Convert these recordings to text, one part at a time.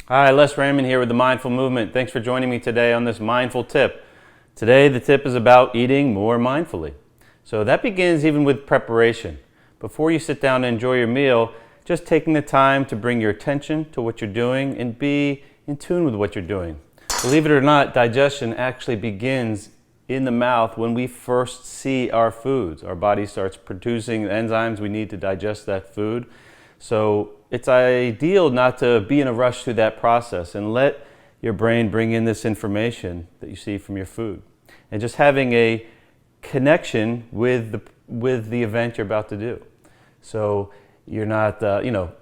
Hi, Les Raymond here with the Mindful Movement. Thanks for joining me today on this mindful tip. Today the tip is about eating more mindfully. So that begins even with preparation. Before you sit down and enjoy your meal, just taking the time to bring your attention to what you're doing and be in tune with what you're doing. Believe it or not, digestion actually begins in the mouth when we first see our foods. Our body starts producing the enzymes we need to digest that food. So it's ideal not to be in a rush through that process and let your brain bring in this information that you see from your food. And just having a connection with the event you're about to do. So you're not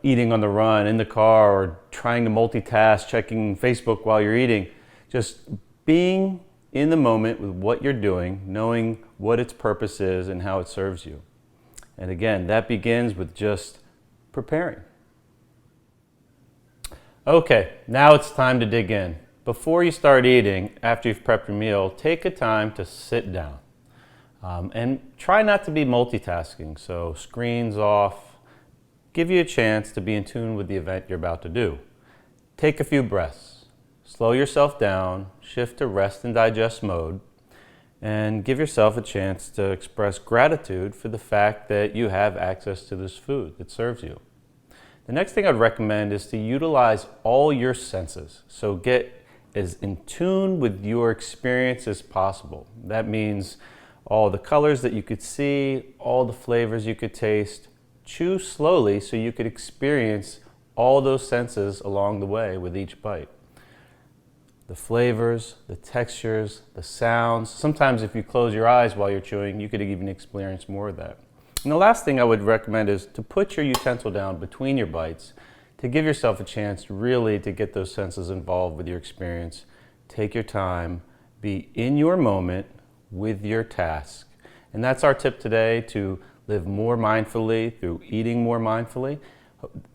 eating on the run, in the car, or trying to multitask, checking Facebook while you're eating. Just being in the moment with what you're doing, knowing what its purpose is and how it serves you. And again, that begins with just preparing. Okay, now it's time to dig in. Before you start eating, after you've prepped your meal, take a time to sit down. And try not to be multitasking, so screens off. Give you a chance to be in tune with the event you're about to do. Take a few breaths. Slow yourself down, shift to rest and digest mode, and give yourself a chance to express gratitude for the fact that you have access to this food that serves you. The next thing I'd recommend is to utilize all your senses. So get as in tune with your experience as possible. That means all the colors that you could see, all the flavors you could taste. Chew slowly so you could experience all those senses along the way with each bite. The flavors, the textures, the sounds. Sometimes if you close your eyes while you're chewing, you could even experience more of that. And the last thing I would recommend is to put your utensil down between your bites to give yourself a chance really to get those senses involved with your experience. Take your time, be in your moment with your task. And that's our tip today, to live more mindfully through eating more mindfully.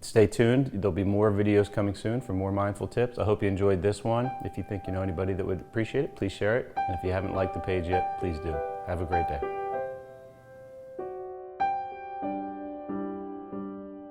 Stay tuned. There'll be more videos coming soon for more mindful tips. I hope you enjoyed this one. If you think you know anybody that would appreciate it, please share it. And if you haven't liked the page yet, please do. Have a great day.